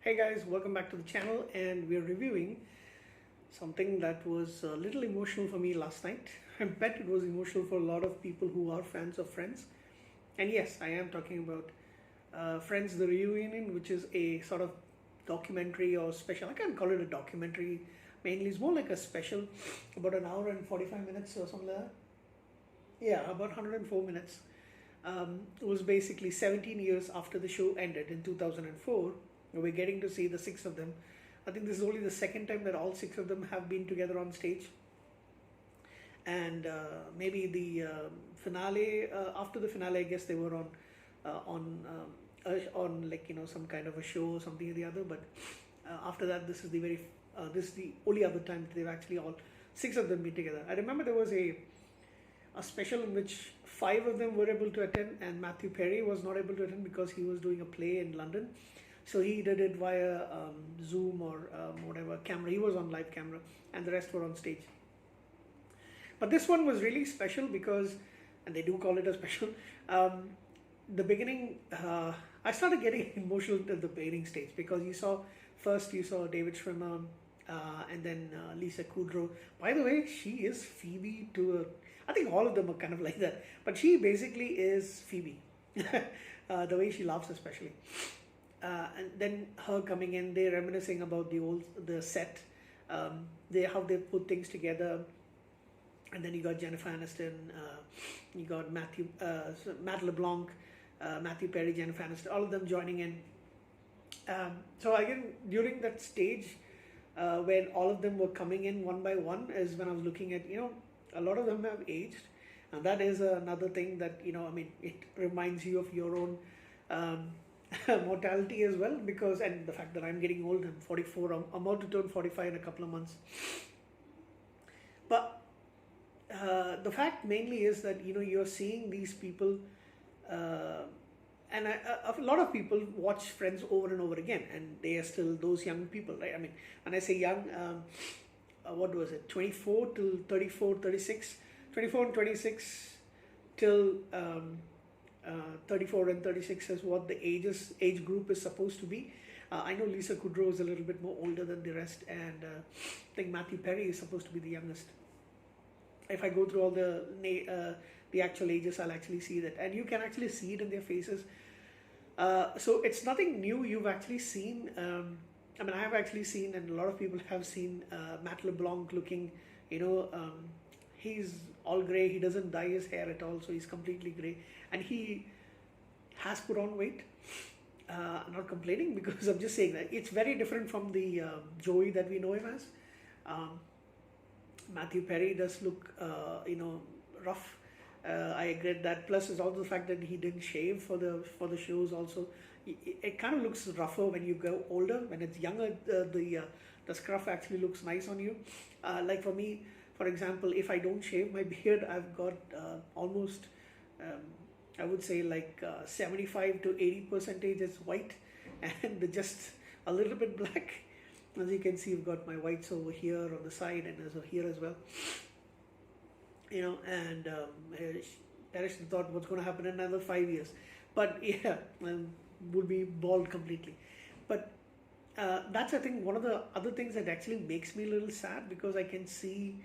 Hey guys, welcome back to the channel, and we're reviewing something that was a little emotional for me last night. I bet it was emotional for a lot of people who are fans of Friends. And yes, I am talking about Friends the Reunion, which is a sort of documentary or special. I can't call it a documentary, mainly it's more like a special, about an hour and 45 minutes or something like that. Yeah, about 104 minutes. It was basically 17 years after the show ended in 2004. We're getting to see the six of them. I think this is only the second time that all six of them have been together on stage. And maybe the finale, after the finale, I guess they were on like some kind of a show or something or the other. But after that, this is the only other time that they've actually all six of them been together. I remember there was a special in which five of them were able to attend, and Matthew Perry was not able to attend because he was doing a play in London. So he did it via Zoom or whatever camera. He was on live camera, and the rest were on stage. But this one was really special because, and they do call it a special. The beginning, I started getting emotional at the beginning stage because you saw David Schwimmer, and then Lisa Kudrow. By the way, she is Phoebe to I think all of them are kind of like that, but she basically is Phoebe. The way she laughs, especially. And then her coming in, they're reminiscing about the set, how they put things together. And then you got Jennifer Aniston, you got Matt LeBlanc, Matthew Perry, Jennifer Aniston, all of them joining in. So again, during that stage, when all of them were coming in one by one, is when I was looking at, a lot of them have aged. And that is another thing that, it reminds you of your own mortality as well, and the fact that I'm getting old. I'm 44. I'm about to turn 45 in a couple of months. But the fact mainly is that you're seeing these people, and a lot of people watch Friends over and over again, and they are still those young people, right? I mean, when I say young, what was it? 24 till 34, 36, 24 and 26 till 34 and 36 is what the age group is supposed to be. I know Lisa Kudrow is a little bit more older than the rest, and I think Matthew Perry is supposed to be the youngest. If I go through all the actual ages, I'll actually see that, and you can actually see it in their faces. So it's nothing new. You've actually seen. I have actually seen, and a lot of people have seen Matt LeBlanc looking. He's all grey. He doesn't dye his hair at all, so he's completely grey, and he has put on weight. I'm not complaining, because I'm just saying that it's very different from the Joey that we know him as. Matthew Perry does look, rough. I get that. Plus, is also the fact that he didn't shave for the shows. Also, it kind of looks rougher when you go older. When it's younger, the scruff actually looks nice on you. Like for me, for example, if I don't shave my beard, I've got almost, I would say, like 75 to 80% is white, and just a little bit black. As you can see, I've got my whites over here on the side, and also here as well. And Paris thought, what's going to happen in another 5 years? But yeah, would be bald completely. But that's, I think, one of the other things that actually makes me a little sad, because I can see,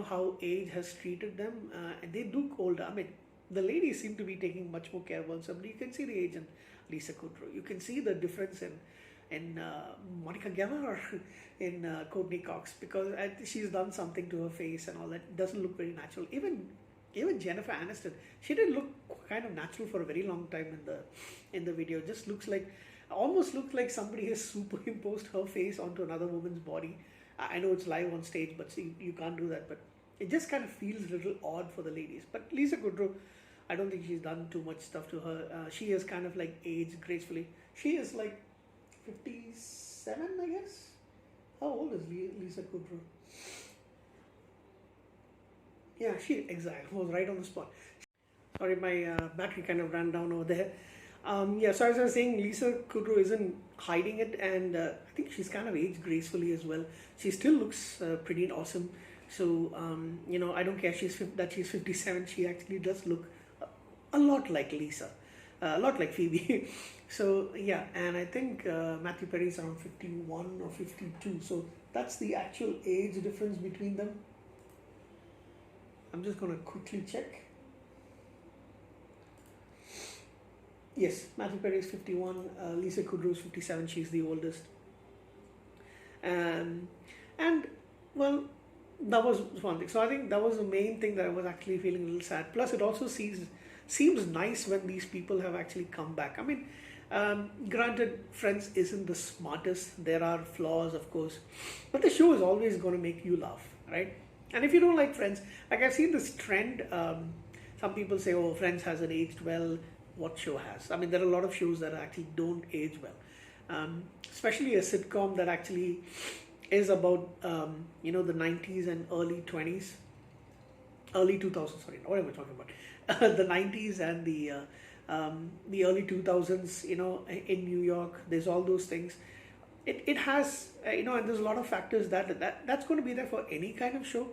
how age has treated them, and they look older. I mean, the ladies seem to be taking much more care about somebody. You can see the age in Lisa Kudrow. You can see the difference in Monica Geller or in Courtney Cox, because she's done something to her face and all that. It doesn't look very natural. Even Jennifer Aniston, she didn't look kind of natural for a very long time in the video. It just almost looks like somebody has superimposed her face onto another woman's body. I know it's live on stage, but see, you can't do that. But it just kind of feels a little odd for the ladies. But Lisa Kudrow, I don't think she's done too much stuff to her. She has kind of like aged gracefully. She is like 57, I guess. How old is Lisa Kudrow? Yeah, exactly, was right on the spot. Sorry, my battery kind of ran down over there. So as I was saying, Lisa Kudrow isn't hiding it, and I think she's kind of aged gracefully as well. She still looks pretty awesome. So, I don't care that she's 57. She actually does look a lot like Lisa. a lot like Phoebe. So yeah, and I think Matthew Perry is around 51 or 52. So that's the actual age difference between them. I'm just gonna quickly check. Yes, Matthew Perry is 51. Lisa Kudrow is 57. She's the oldest. Um, and well, that was one thing. So I think that was the main thing that I was actually feeling a little sad. Plus, it also seems nice when these people have actually come back. I mean, granted, Friends isn't the smartest. There are flaws, of course, but the show is always going to make you laugh, right? And if you don't like Friends, like I've seen this trend. Some people say, "Oh, Friends hasn't aged well." What show has? I mean, there are a lot of shows that actually don't age well, especially a sitcom that actually is about the 90s and early 20s, early 2000s. Sorry, what am I talking about? The 90s and the early 2000s. In New York, there's all those things. It has and there's a lot of factors that's going to be there for any kind of show.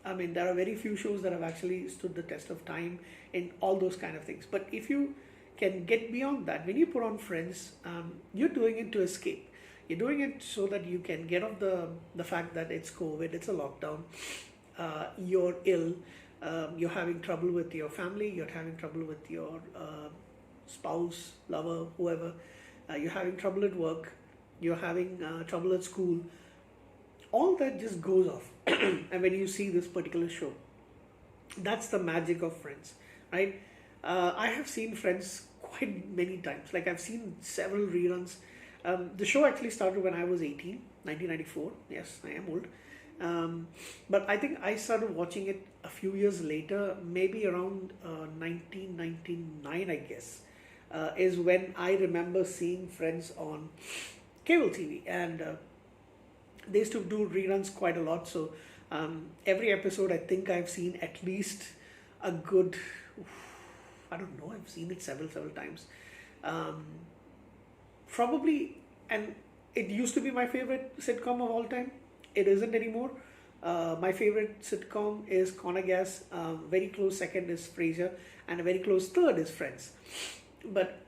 I mean, there are very few shows that have actually stood the test of time in all those kind of things. But if you can get beyond that, when you put on Friends, you're doing it to escape. You're doing it so that you can get off the fact that it's COVID, it's a lockdown, you're ill, you're having trouble with your family, you're having trouble with your spouse, lover, whoever, you're having trouble at work, you're having trouble at school. All that just goes off. And when you see this particular show, that's the magic of Friends, right? I have seen Friends quite many times. Like I've seen several reruns. The show actually started when I was 18, 1994. Yes, I am old. But I think I started watching it a few years later, maybe around 1999, I guess, is when I remember seeing Friends on cable TV. And they used to do reruns quite a lot. So every episode, I think I've seen at least a good, I don't know, I've seen it several times. Probably, and it used to be my favorite sitcom of all time. It isn't anymore. My favorite sitcom is Corner Gas. Very close second is Frasier, and a very close third is Friends. But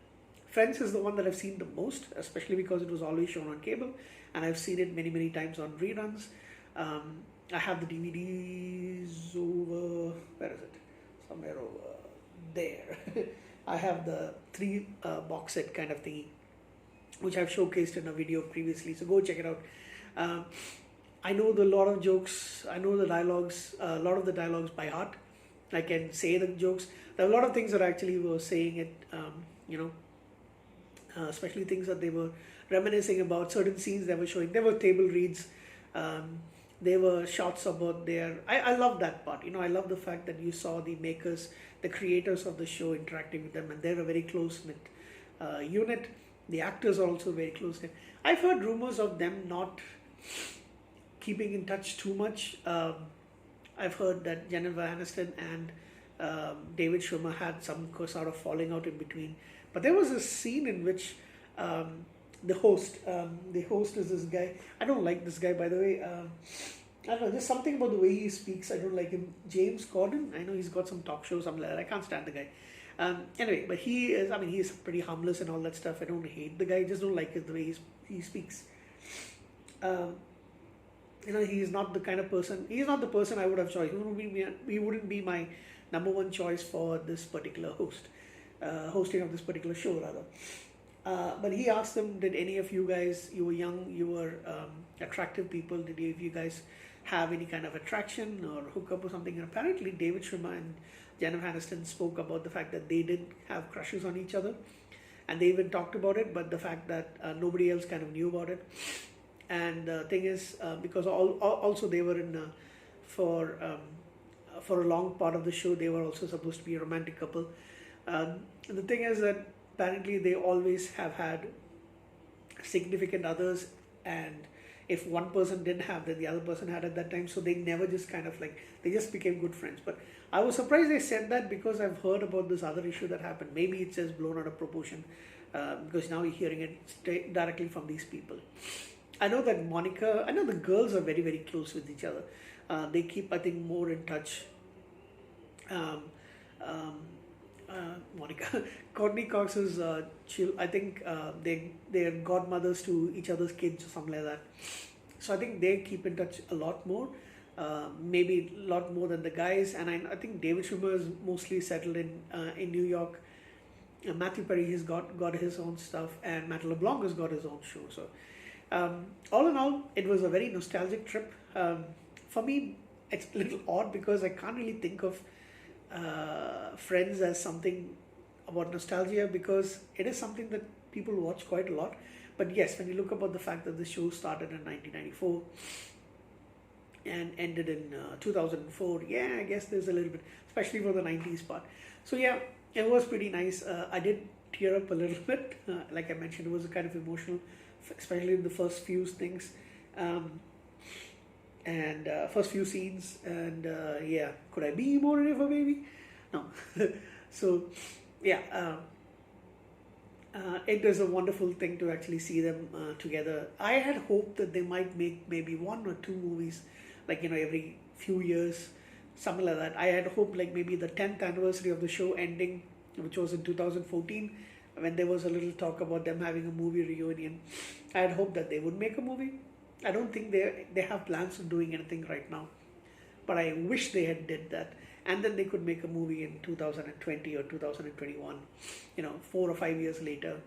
Friends is the one that I've seen the most, especially because it was always shown on cable, and I've seen it many times on reruns. I have the DVDs over, where is it? Somewhere over there. I have the 3 box set kind of thingy, which I've showcased in a video previously, so go check it out. I know a lot of jokes, I know the dialogues, a lot of the dialogues by heart. I can say the jokes. There are a lot of things that I actually were saying it, especially things that they were reminiscing about, certain scenes they were showing. There were table reads, there were shots about their... I love that part. I love the fact that you saw the makers, the creators of the show interacting with them, and they're a very close-knit unit. The actors are also very close-knit. I've heard rumors of them not keeping in touch too much. I've heard that Jennifer Aniston and David Schwimmer had some sort of falling out in between. But there was a scene in which the host is this guy. I don't like this guy, by the way. I don't know, there's something about the way he speaks. I don't like him. James Corden. I know he's got some talk show, something like that. I can't stand the guy. Anyway, but he's pretty harmless and all that stuff. I don't hate the guy. I just don't like the way he speaks. He's not the kind of person. He's not the person I would have chosen. He wouldn't be my number one choice for this particular hosting of this particular show, rather. But he asked them, did any of you guys, you were young, you were attractive people, did any of you guys have any kind of attraction or hookup or something? And apparently David Schwimmer and Jennifer Aniston spoke about the fact that they did have crushes on each other, and they even talked about it, but the fact that nobody else kind of knew about it. And the thing is, because also they were for a long part of the show, they were also supposed to be a romantic couple. The thing is that apparently they always have had significant others, and if one person didn't have, then the other person had at that time. So they never just kind of they just became good friends. But I was surprised they said that, because I've heard about this other issue that happened. Maybe it's just blown out of proportion, because now you're hearing it directly from these people. I know that the girls are very, very close with each other. They keep, I think, more in touch. Monica, Courtney Cox's I think they're godmothers to each other's kids or something like that. So I think they keep in touch a lot more, maybe a lot more than the guys. And I think David Schwimmer is mostly settled in New York. Matthew Perry has got his own stuff, and Matt LeBlanc has got his own show. So all in all, it was a very nostalgic trip. For me, it's a little odd because I can't really think of Friends as something about nostalgia, because it is something that people watch quite a lot. But yes, when you look about the fact that the show started in 1994 and ended in 2004, yeah, I guess there's a little bit, especially for the 90s part. So yeah, it was pretty nice. I did tear up a little bit. Like I mentioned, it was kind of emotional, especially in the first few things. And first few scenes, and yeah, could I be more of a baby? No. So yeah, it is a wonderful thing to actually see them together. I had hoped that they might make maybe one or two movies, like every few years, something like that. I had hoped like maybe the 10th anniversary of the show ending, which was in 2014, when there was a little talk about them having a movie reunion. I had hoped that they would make a movie. I don't think they have plans of doing anything right now, but I wish they had did that, and then they could make a movie in 2020 or 2021, 4 or 5 years later.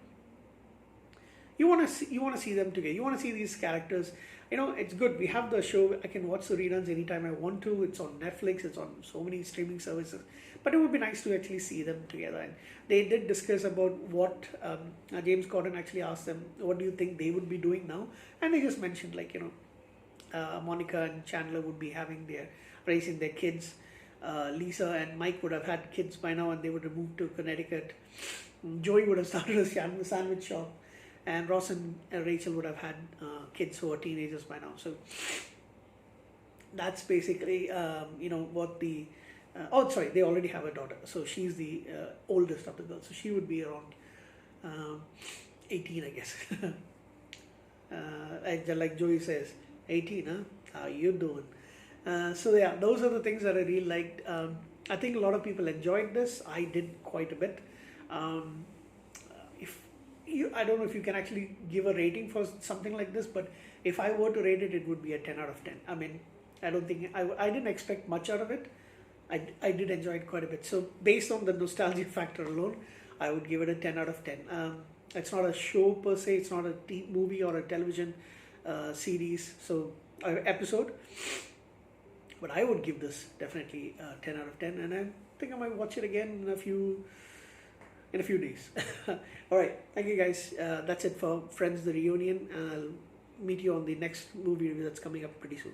You want to see them together. You want to see these characters. It's good. We have the show. I can watch the reruns anytime I want to. It's on Netflix. It's on so many streaming services. But it would be nice to actually see them together. And they did discuss about what James Corden actually asked them, what do you think they would be doing now? And they just mentioned Monica and Chandler would be raising their kids. Lisa and Mike would have had kids by now, and they would have moved to Connecticut. Joey would have started a sandwich shop, and Ross and Rachel would have had kids who are teenagers by now. So that's basically what the they already have a daughter, so she's the oldest of the girls, so she would be around 18, I guess. Like Joey says, 18, huh? How you doing? So yeah, those are the things that I really liked. I think a lot of people enjoyed this. I did quite a bit. I don't know if you can actually give a rating for something like this, but if I were to rate it, it would be a 10 out of 10. I mean, I don't think I didn't expect much out of it. I did enjoy it quite a bit. So based on the nostalgia factor alone, I would give it a 10 out of 10. It's not a show per se. It's not a movie or a television series, episode. But I would give this definitely 10 out of 10, and I think I might watch it again in a few days. All right, thank you guys. That's it for Friends the Reunion. I'll meet you on the next movie review that's coming up pretty soon.